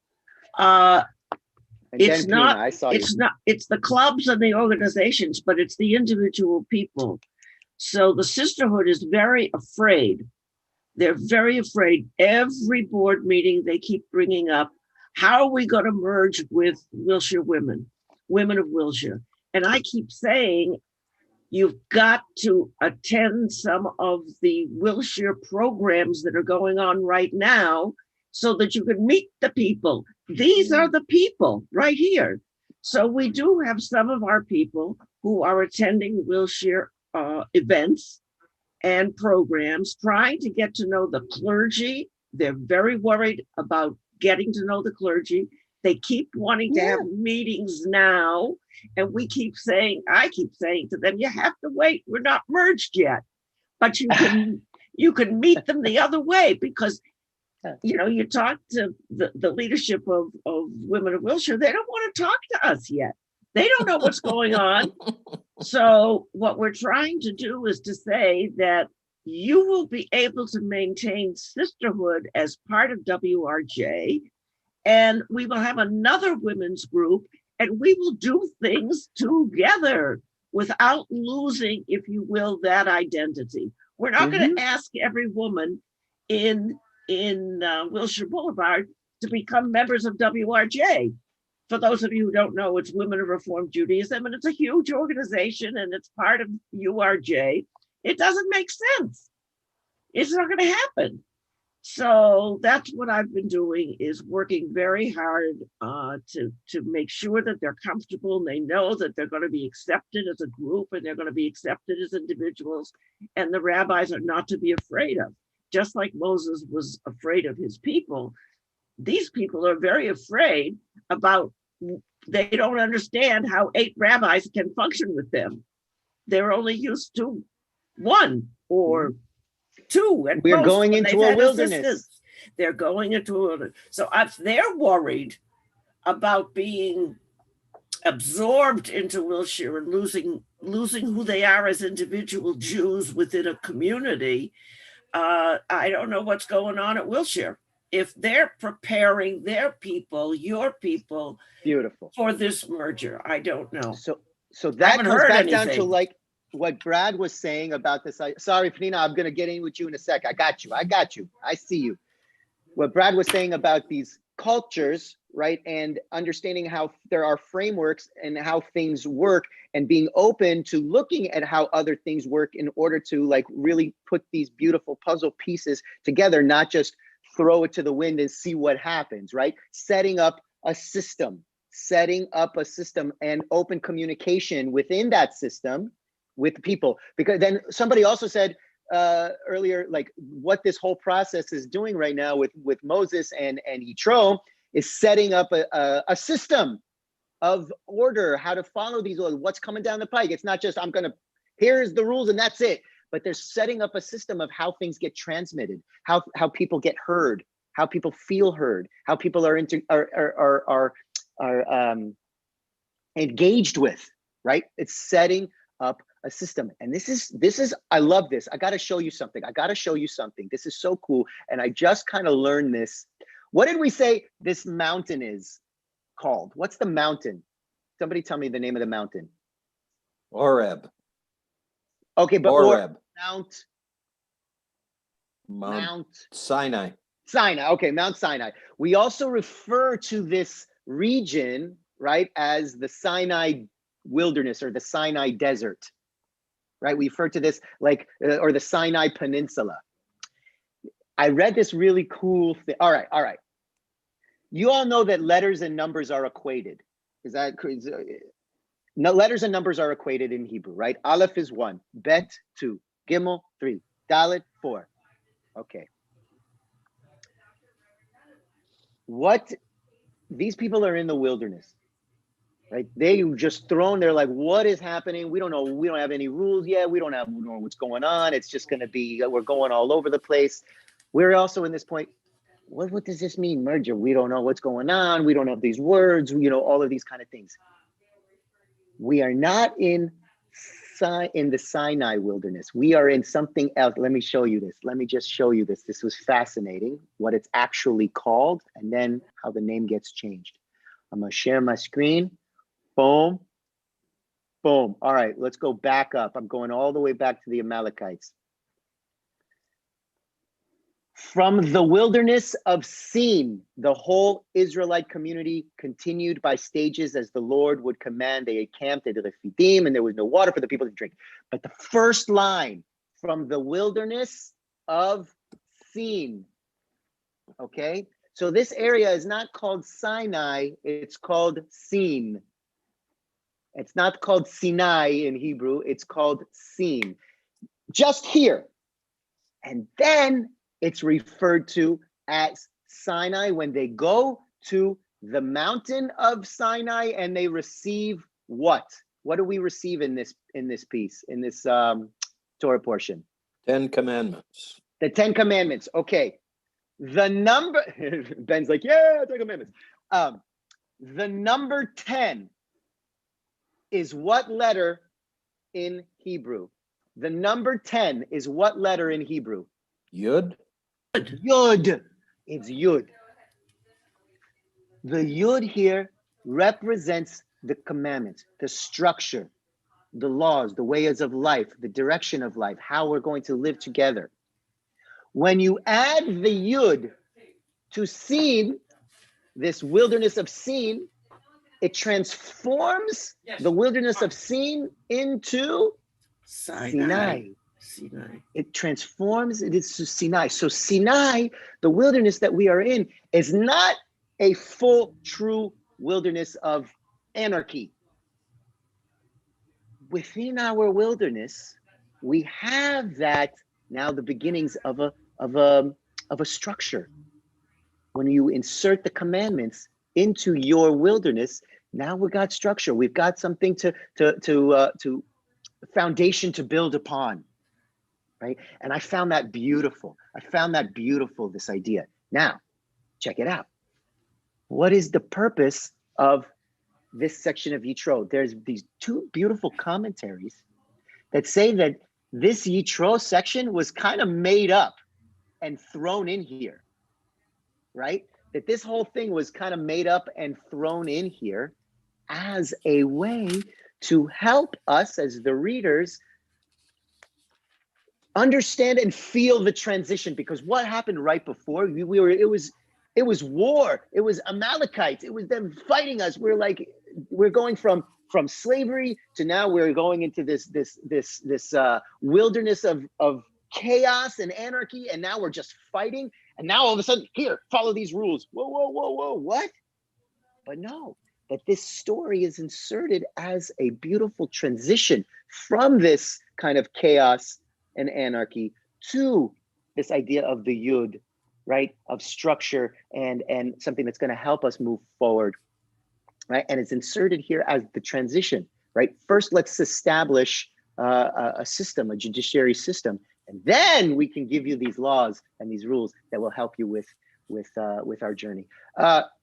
And It's then not, Pina, I saw you. it's the clubs and the organizations, but it's the individual people. So the sisterhood is very afraid. They're very afraid. Every board meeting, they keep bringing up, how are we going to merge with Wilshire women of Wilshire? And I keep saying, you've got to attend some of the Wilshire programs that are going on right now so that you can meet the people. These are the people right here. So we do have some of our people who are attending Wilshire events and programs, trying to get to know the clergy. They're very worried about getting to know the clergy. They keep wanting to have meetings now. And I keep saying to them, you have to wait. We're not merged yet. But you can meet them the other way, because you talk to the leadership of Women of Wilshire, they don't want to talk to us yet. They don't know what's going on. So what we're trying to do is to say that you will be able to maintain sisterhood as part of WRJ, and we will have another women's group, and we will do things together without losing, if you will, that identity. We're not going to ask every woman in Wilshire Boulevard to become members of WRJ. For those of you who don't know, it's Women of Reformed Judaism, and it's a huge organization, and it's part of URJ. It doesn't make sense. It's not going to happen. So that's what I've been doing, is working very hard to make sure that they're comfortable and they know that they're going to be accepted as a group and they're going to be accepted as individuals, and the rabbis are not to be afraid of. Just like Moses was afraid of his people, these people are very afraid about, they don't understand how 8 rabbis can function with them. They're only used to 1 or 2. And we're going into a wilderness. They're going into a wilderness. So they're worried about being absorbed into Wilshire and losing who they are as individual Jews within a community. I don't know what's going on at Wilshire. If they're preparing their people, your people, beautiful, for this merger, I don't know. So that comes back down to like what Brad was saying about this. Sorry, Penina, I'm going to get in with you in a sec. I got you. I see you. What Brad was saying about these cultures, right? And understanding how there are frameworks and how things work, and being open to looking at how other things work in order to like really put these beautiful puzzle pieces together, not just throw it to the wind and see what happens, right? Setting up a system and open communication within that system with people. Because then somebody also said earlier, like what this whole process is doing right now with Moses and Yitro is setting up a system of order, how to follow these orders, what's coming down the pike. It's not just, here's the rules and that's it. But they're setting up a system of how things get transmitted, how people get heard, how people feel heard, how people are engaged with, right? It's setting up a system. And this is I love this. I got to show you something. This is so cool. And I just kind of learned this. What did we say this mountain is called? What's the mountain? Somebody tell me the name of the mountain. Horeb. Okay, but Horeb. Mount Sinai. Sinai. Okay, Mount Sinai. We also refer to this region, right, as the Sinai wilderness or the Sinai desert, right? We refer to this like, or the Sinai Peninsula. I read this really cool thing. All right. You all know that letters and numbers are equated. No, letters and numbers are equated in Hebrew, right? Aleph is 1, Bet 2, Gimel 3, Dalet 4. Okay. These people are in the wilderness, right? They just thrown. They're like, what is happening? We don't know. We don't have any rules yet. We don't know what's going on. It's just going to be, we're going all over the place. We're also in this point. What does this mean, merger? We don't know what's going on. We don't have these words, all of these kind of things. We are not in the Sinai wilderness. We are in something else. Let me show you this. Let me just show you this. This was fascinating, what it's actually called, and then how the name gets changed. I'm gonna share my screen. Boom. Boom. All right, let's go back up. I'm going all the way back to the Amalekites. From the wilderness of Sin, the whole Israelite community continued by stages as the Lord would command. They encamped at Rephidim, and there was no water for the people to drink. But the first line, from the wilderness of Sin, okay? So this area is not called Sinai, it's called Sin. It's not called Sinai in Hebrew, it's called Sin. Just here. And then it's referred to as Sinai when they go to the mountain of Sinai and they receive what? What do we receive in this piece, in this Torah portion? 10 Commandments. The 10 Commandments. Okay. The number, Ben's like, yeah, 10 Commandments. The number 10 is what letter in Hebrew? The number 10 is what letter in Hebrew? Yud. Yud. It's Yud. The Yud here represents the commandments, the structure, the laws, the ways of life, the direction of life, how we're going to live together. When you add the Yud to Sin, this wilderness of Sin, it transforms the wilderness of Sin into Sinai. It transforms it into Sinai. So Sinai, the wilderness that we are in, is not a full, true wilderness of anarchy. Within our wilderness, we have that now the beginnings of a structure. When you insert the commandments into your wilderness, now we've got structure. We've got something to foundation to build upon, right? And I found that beautiful. This idea. Now, check it out. What is the purpose of this section of Yitro? There's these two beautiful commentaries that say that this Yitro section was kind of made up and thrown in here, right? That this whole thing was kind of made up and thrown in here as a way to help us as the readers understand and feel the transition. Because what happened right before it was war, it was Amalekites, it was them fighting us. We're going from slavery to now we're going into this wilderness of chaos and anarchy, and now we're just fighting. And now all of a sudden, here, follow these rules. Whoa, what? But no, that this story is inserted as a beautiful transition from this kind of chaos and anarchy to this idea of the Yud, right? Of structure and something that's going to help us move forward, right? And it's inserted here as the transition, right? First, let's establish a system, a judiciary system, and then we can give you these laws and these rules that will help you with our journey.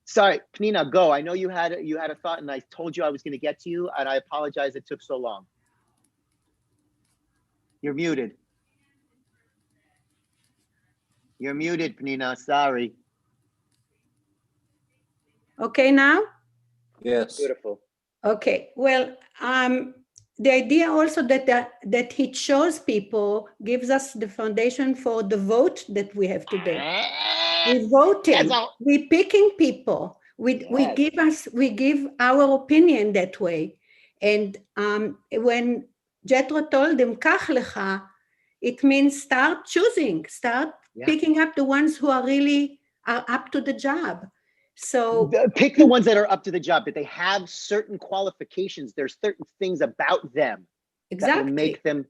Sorry, Pnina, go. I know you had a thought, and I told you I was going to get to you, and I apologize it took so long. You're muted. You're muted, Pnina. Sorry. Okay, now? Yes. Beautiful. Okay. Well, the idea also that he chose people gives us the foundation for the vote that we have today. We're voting. We're picking people. We give our opinion that way. And when Yitro told them, "Kach lecha," it means start choosing, start picking up the ones who are really up to the job. So pick the ones that are up to the job, that they have certain qualifications. There's certain things about them that will make them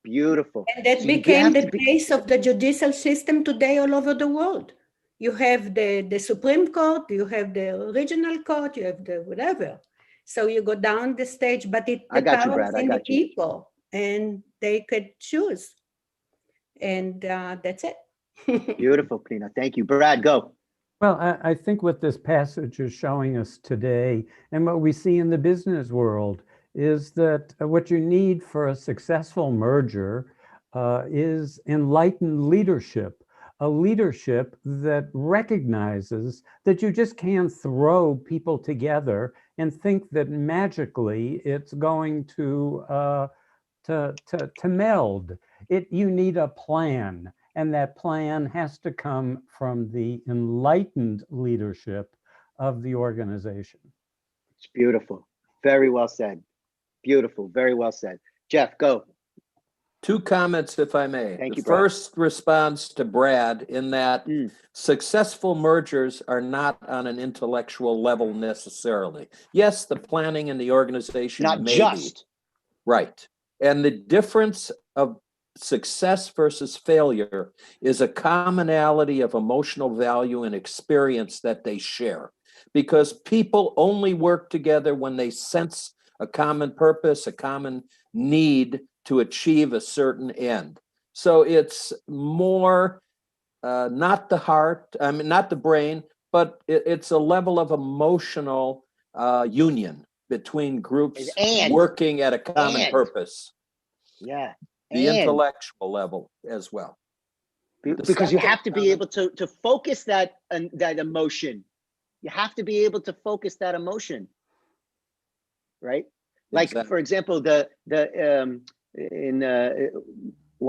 beautiful. And that became the base of the judicial system today all over the world. You have the Supreme Court, you have the regional court, you have the whatever. So you go down the stage, but the power is in the people, and they could choose. And that's it. Beautiful, Pnina. Thank you. Brad, go. Well, I think what this passage is showing us today, and what we see in the business world, is that what you need for a successful merger is enlightened leadership, a leadership that recognizes that you just can't throw people together and think that magically it's going to meld. You need a plan, and that plan has to come from the enlightened leadership of the organization. It's beautiful. Very well said. Beautiful. Very well said. Jeff, go. 2 comments, if I may. Thank The you, Brad. first response to Brad in that successful mergers are not on an intellectual level necessarily. Yes, the planning and the organization Not may just. be. Right. And the difference of success versus failure is a commonality of emotional value and experience that they share. Because people only work together when they sense a common purpose, a common need to achieve a certain end. So it's more not the heart, I mean, not the brain, but it's a level of emotional union between groups working at a common purpose. Yeah. The intellectual level as well. Because you have to be able to focus that emotion. You have to be able to focus that emotion, right? Like, for example, one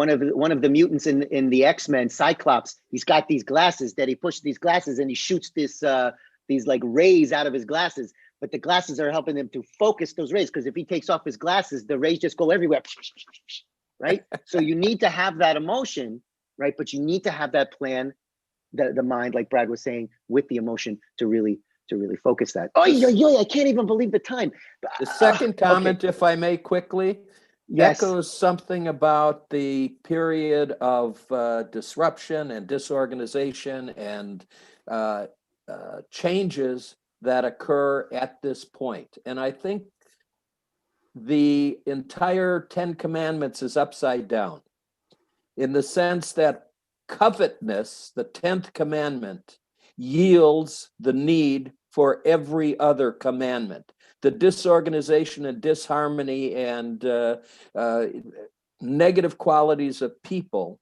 of the mutants in the X-Men, Cyclops, he's got these glasses that he pushes these glasses and he shoots these like rays out of his glasses, but the glasses are helping him to focus those rays, because if he takes off his glasses, the rays just go everywhere, right? So you need to have that emotion, right? But you need to have that plan, the mind, like Brad was saying, with the emotion to really focus that. Oh, I can't even believe the time. The second comment, if I may quickly, echoes something about the period of disruption and disorganization and changes that occur at this point. And I think the entire 10 Commandments is upside down in the sense that covetousness, the 10th commandment, yields the need for every other commandment. The disorganization and disharmony and negative qualities of people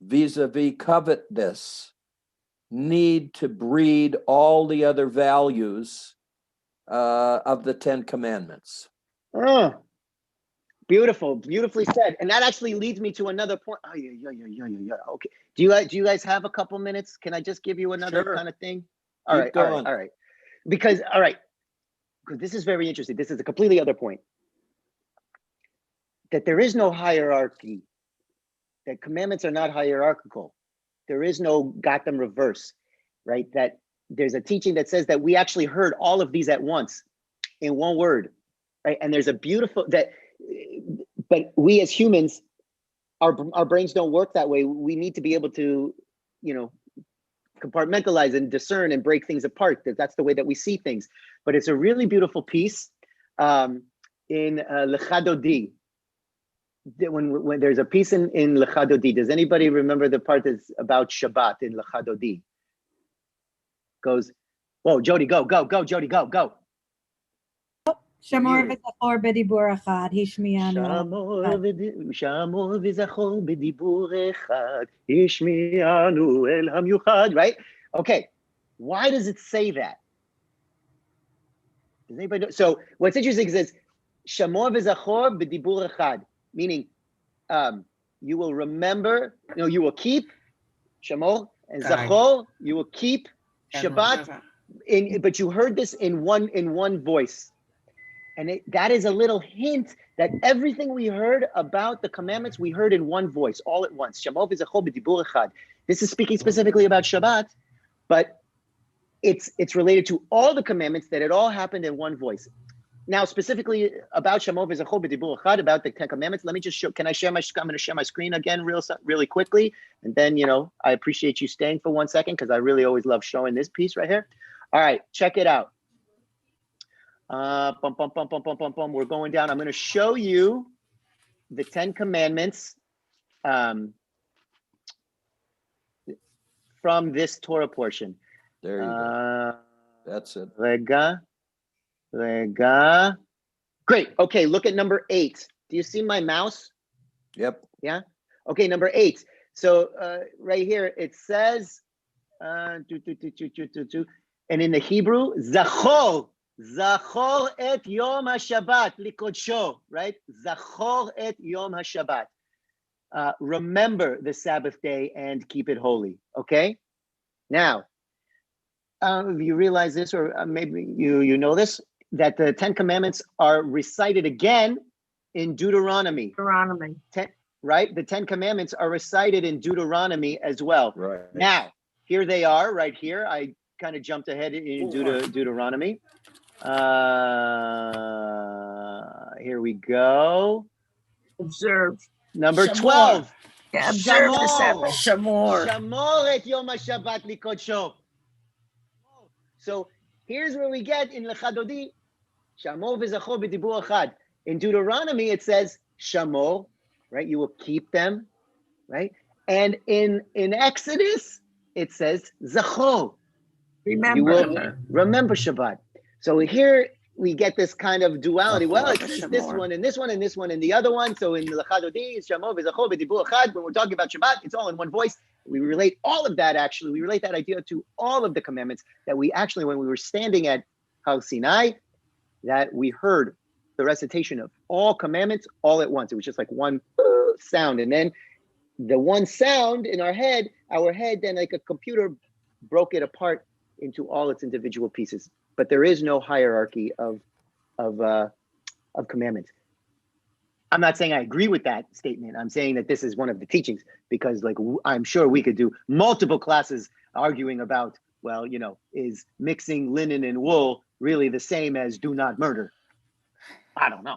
vis-a-vis covetousness need to breed all the other values of the 10 commandments. Oh, beautiful, beautifully said. And that actually leads me to another point. Oh, yeah. Okay. Do you guys have a couple minutes? Can I just give you another kind of thing? All right. Because, because this is very interesting. This is a completely other point. That there is no hierarchy. That commandments are not hierarchical. There is no got them reverse, right? That there's a teaching that says that we actually heard all of these at once in one word, right? And there's a beautiful but we as humans, our brains don't work that way. We need to be able to, compartmentalize and discern and break things apart. That's the way that we see things. But it's a really beautiful piece in Lecha Dodi. When there's a piece in Lecha Dodi, does anybody remember the part that's about Shabbat in Lecha Dodi? Goes, whoa, Jody, go, Jody, go. Shamor v'zachor b'dibur echad, hishmi'anu. Shamor v'zachor b'dibur echad, hishmi'anu el hamyuchad, right? Okay, why does it say that? Does anybody know? So what's interesting is Shamor v'zachor b'dibur echad, meaning you will remember, you will keep Shamor, and Zachor, you will keep Shabbat, but you heard this in one voice. And that is a little hint that everything we heard about the commandments, we heard in one voice, all at once. Shamor v'zachor b'dibur echad. This is speaking specifically about Shabbat, but it's related to all the commandments, that it all happened in one voice. Now, specifically about Shamor v'zachor b'dibur echad, about the 10 commandments, let me just show, I'm going to share my screen again really quickly. And then, I appreciate you staying for 1 second, because I really always love showing this piece right here. All right, check it out. We're going down. I'm going to show you the 10 commandments from this Torah portion. There you go. That's it. Rega. Great. Okay, look at number 8. Do you see my mouse? Yep. Yeah. Okay, number 8. So right here it says, and in the Hebrew, Zachor et Yom HaShabbat likodsho, right? Zachor et Yom HaShabbat. Remember the Sabbath day and keep it holy. Okay. Now, if you realize this, or maybe you know this, that the 10 Commandments are recited again in Deuteronomy. Deuteronomy. Right? The 10 Commandments are recited in Deuteronomy as well. Right. Now, here they are right here. I kind of jumped ahead in Deuteronomy. Here we go. Observe. Number Shamor. 12. Yeah, observe the Sabbath. Shamor. Shamor et Yom HaShabbat likodsho. So here's where we get in Lechadodi, Shamor v'zachor b'dibur achad. In Deuteronomy, it says Shamor, right? You will keep them, right? And in Exodus, it says Zachor. Remember. You will remember Shabbat. So here we get this kind of duality. Well, it's this one and this one and this one and the other one. So in Lechadodi, it's Shamor v'zachor b'dibur achad. When we're talking about Shabbat, it's all in one voice. We relate all of that, actually. We relate that idea to all of the commandments that we actually, when we were standing at Har Sinai, that we heard the recitation of all commandments all at once. It was just like one sound. And then the one sound in our head, then like a computer broke it apart into all its individual pieces. But there is no hierarchy of commandments. I'm not saying I agree with that statement. I'm saying that this is one of the teachings, because like I'm sure we could do multiple classes arguing about, well, you know, is mixing linen and wool really the same as do not murder? I don't know.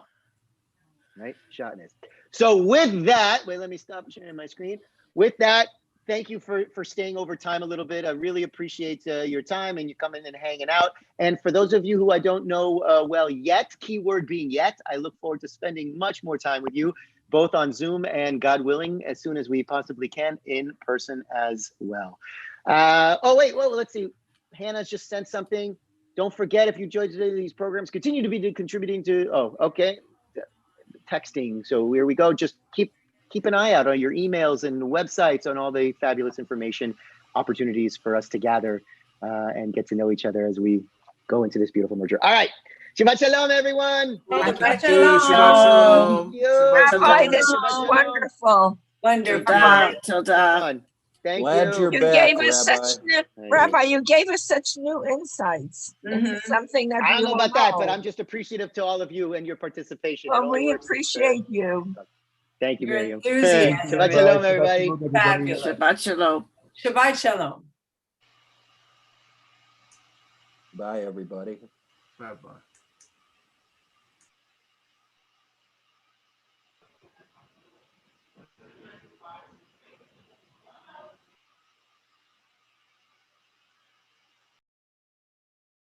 Right? Shotness. So with that, wait, let me stop sharing my screen. With that, thank you for staying over time a little bit. I really appreciate your time and you coming and hanging out. And for those of you who I don't know well yet, keyword being yet, I look forward to spending much more time with you, both on Zoom and, God willing, as soon as we possibly can, in person as well. Oh, wait, well, let's see. Hannah's just sent something. Don't forget, if you enjoyed these programs, continue to be contributing to, oh, okay, texting. So here we go. Just keep an eye out on your emails and websites on all the fabulous information opportunities for us to gather and get to know each other as we go into this beautiful merger. All right. Shabbat shalom, everyone. Shabbat Shalom. shalom. Rabbi, this was wonderful. Wonderful. Thank Glad you. you're You back, gave us Rabbi. such new, Rabbi, you gave us such new insights. Something that I don't we know all about that, but know. I'm just appreciative to all of you and your participation. Well, we appreciate you. Thank you, Your Miriam. enthusiasm. Shabbat shalom, everybody. Fabulous. Shabbat shalom. Shabbat shalom. Bye, everybody. Bye-bye.